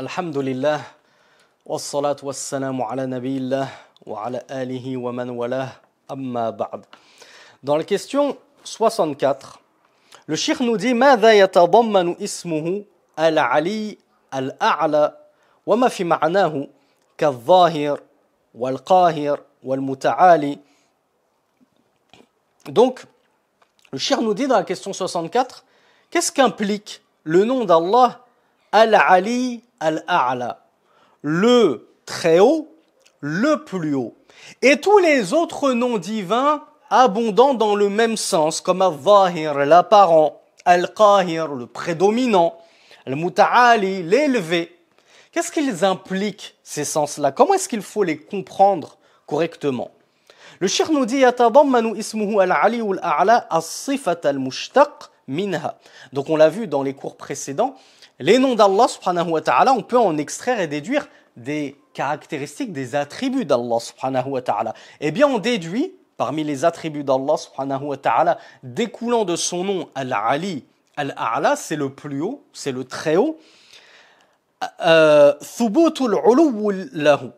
Alhamdulillah, wassalatu wassalamu ala nabiyillah wa ala alihi wa man walah, amma ba'd. Dans la question 64, le cheikh nous dit ماذا يتضمن اسمه العلي الأعلى وما في معناه كالظاهر والقاهر والمتعالي. Donc, le cheikh nous dit dans la question 64, qu'est-ce qu'implique le nom d'Allah Al-Ali Al-A'la, le très haut, le plus haut, et tous les autres noms divins abondants dans le même sens, comme Al-Zahir, l'apparent, Al-Qahir, le prédominant, Al-Muta'ali, l'élevé. Qu'est-ce qu'ils impliquent, ces sens-là? Comment est-ce qu'il faut les comprendre correctement? Le cheikh nous dit يتضمن اسمه العلي الأعلى الصفة المشتق منها. Donc on l'a vu dans les cours précédents, les noms d'Allah subhanahu wa ta'ala, on peut en extraire et déduire des caractéristiques, des attributs d'Allah subhanahu wa ta'ala. Eh bien on déduit parmi les attributs d'Allah subhanahu wa ta'ala découlant de son nom Al-Ali, Al-A'la, c'est le plus haut, c'est le très haut. Thubutul uluw lahu.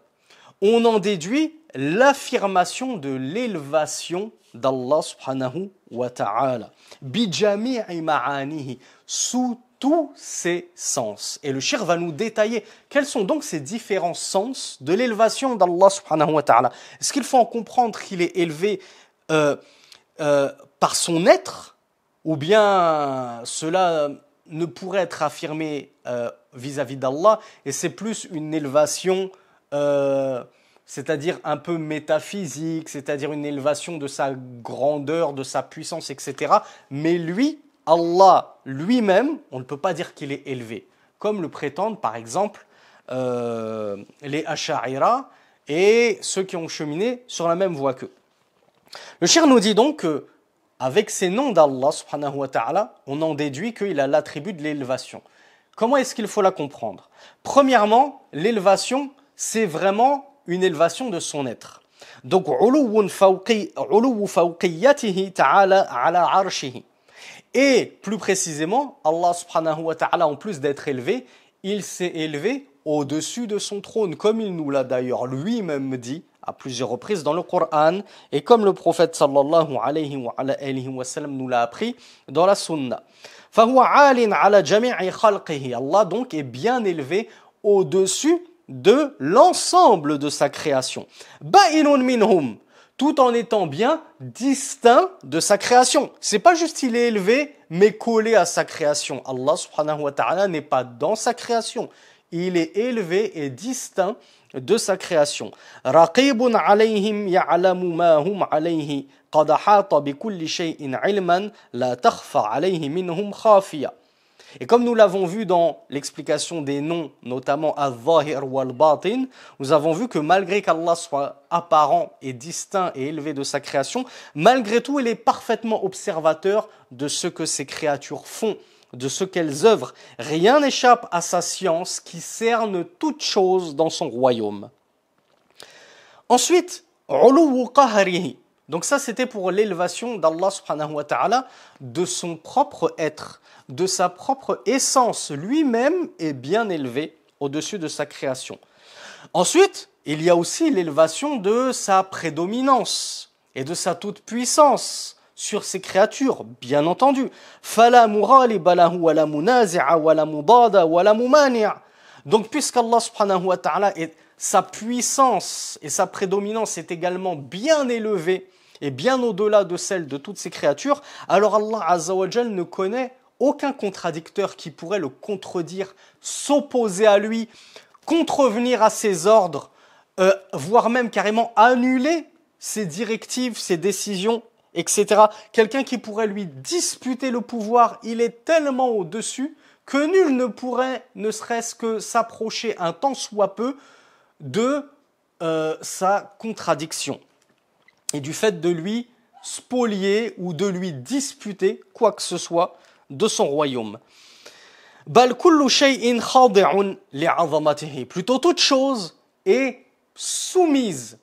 On en déduit l'affirmation de l'élévation d'Allah subhanahu wa ta'ala. Bijami'i ma'anihi, sous tous ses sens. Et le cheikh va nous détailler quels sont donc ces différents sens de l'élévation d'Allah subhanahu wa ta'ala. Est-ce qu'il faut en comprendre qu'il est élevé par son être, ou bien cela ne pourrait être affirmé vis-à-vis d'Allah, et c'est plus une élévation c'est-à-dire un peu métaphysique, c'est-à-dire une élévation de sa grandeur, de sa puissance, etc. Mais lui, Allah lui-même, on ne peut pas dire qu'il est élevé, comme le prétendent par exemple les Asha'ira et ceux qui ont cheminé sur la même voie qu'eux. Le cheikh nous dit donc qu'avec ces noms d'Allah subhanahu wa ta'ala, on en déduit qu'il a l'attribut de l'élévation. Comment est-ce qu'il faut la comprendre? Premièrement, l'élévation, c'est vraiment une élévation de son être. Donc, uluwu fawqiyatihi ta'ala ala arshihi. Et plus précisément, Allah subhanahu wa ta'ala, en plus d'être élevé, il s'est élevé au-dessus de son trône, comme il nous l'a d'ailleurs lui-même dit à plusieurs reprises dans le Coran, et comme le prophète sallallahu alayhi wa sallam nous l'a appris dans la sunna. Fahuwa 'alin 'ala jami'i khalqihi. Allah donc est bien élevé au-dessus de l'ensemble de sa création. Ba'inun minhum, tout en étant bien distinct de sa création. C'est pas juste il est élevé, mais collé à sa création. Allah subhanahu wa ta'ala n'est pas dans sa création. Il est élevé et distinct de sa création. Raqibun alayhim ya'lamu ma hum alayhi qad ahata bi kulli shay'in 'ilman la takhfa alayhi minhum khafiya. Et comme nous l'avons vu dans l'explication des noms, notamment Al-Zahir ou Al-Batin, nous avons vu que malgré qu'Allah soit apparent et distinct et élevé de sa création, malgré tout, il est parfaitement observateur de ce que ces créatures font, de ce qu'elles œuvrent. Rien n'échappe à sa science qui cerne toute chose dans son royaume. Ensuite, Uluwu qahrihi. Donc ça, c'était pour l'élévation d'Allah subhanahu wa ta'ala de son propre être, de sa propre essence. Lui-même est bien élevé au-dessus de sa création. Ensuite, il y a aussi l'élévation de sa prédominance et de sa toute-puissance sur ses créatures, bien entendu. Fala muraliba lahu wa la munazi'a wa la mudada wa la mumani'. Donc puisqu'Allah subhanahu wa ta'ala est sa puissance et sa prédominance est également bien élevée et bien au-delà de celle de toutes ces créatures, alors Allah Azza wa Jal ne connaît aucun contradicteur qui pourrait le contredire, s'opposer à lui, contrevenir à ses ordres, voire même carrément annuler ses directives, ses décisions, etc. Quelqu'un qui pourrait lui disputer le pouvoir, il est tellement au-dessus que nul ne pourrait ne serait-ce que s'approcher un tant soit peu de sa contradiction et du fait de lui spolier ou de lui disputer quoi que ce soit de son royaume. Bal kullu shay'in khadi'un li'azamatihi. Plutôt toute chose est soumise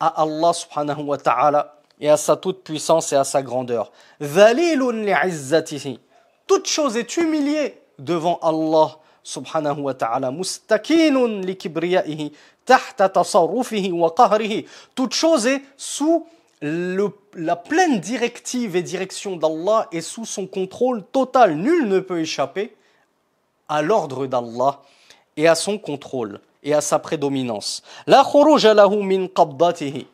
à Allah subhanahu wa ta'ala et à sa toute puissance et à sa grandeur. Dhalilun li'izzatihi. Toute chose est humiliée devant Allah subhanahu wa ta'ala mustakinun li kibriyaihi tahta tasarrufihi wa qahrihi. Toute chose est sous la pleine directive et direction d'Allah et sous son contrôle total. Nul ne peut échapper à l'ordre d'Allah et à son contrôle et à sa prédominance. La khuruja lahu min qabdatihi.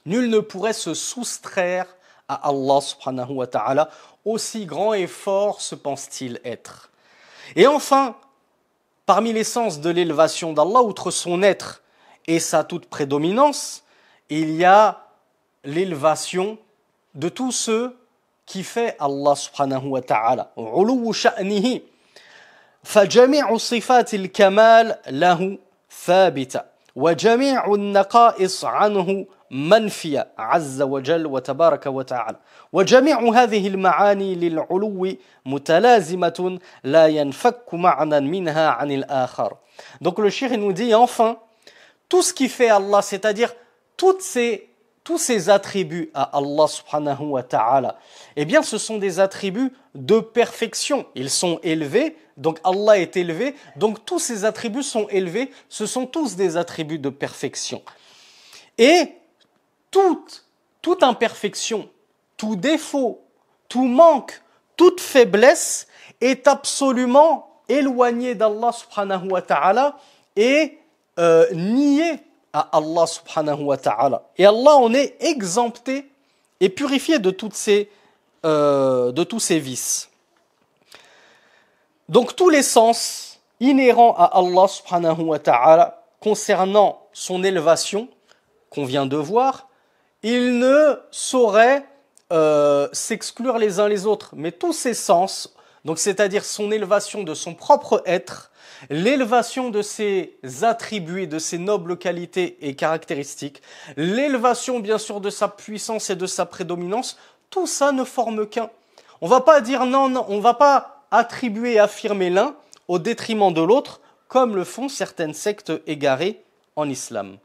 Nul ne pourrait se soustraire à Allah subhanahu wa ta'ala, aussi grand et fort se pense-t-il être. Et enfin, parmi l'essence de l'élévation d'Allah, outre son être et sa toute prédominance, il y a l'élévation de tous ceux qui fait Allah subhanahu wa ta'ala. Uluwu sha'nihi. فجميع صفات الكمال له ثابتة وجميع النقائص عنه منفية عز وجل وتبارك وتعالى وجميع هذه المعاني للعلو متلازمة لا ينفك معنى منها عن الآخر. Donc le cheikh nous dit enfin, tout ce qui fait Allah, c'est-à-dire tous ces attributs à Allah subhanahu wa ta'ala, eh bien ce sont des attributs de perfection. Ils sont élevés, donc Allah est élevé, donc tous ces attributs sont élevés, ce sont tous des attributs de perfection. Et toute imperfection, tout défaut, tout manque, toute faiblesse est absolument éloigné d'Allah subhanahu wa ta'ala et nié à Allah subhanahu wa ta'ala. Et Allah en est exempté et purifié de tous ces vices. Donc tous les sens inhérents à Allah subhanahu wa ta'ala concernant son élévation qu'on vient de voir, ils ne sauraient s'exclure les uns les autres. Mais tous ces sens, donc c'est-à-dire son élévation de son propre être, l'élévation de ses attributs, de ses nobles qualités et caractéristiques, l'élévation bien sûr de sa puissance et de sa prédominance, tout ça ne forme qu'un. On ne va pas dire non, on ne va pas attribuer et affirmer l'un au détriment de l'autre, comme le font certaines sectes égarées en islam.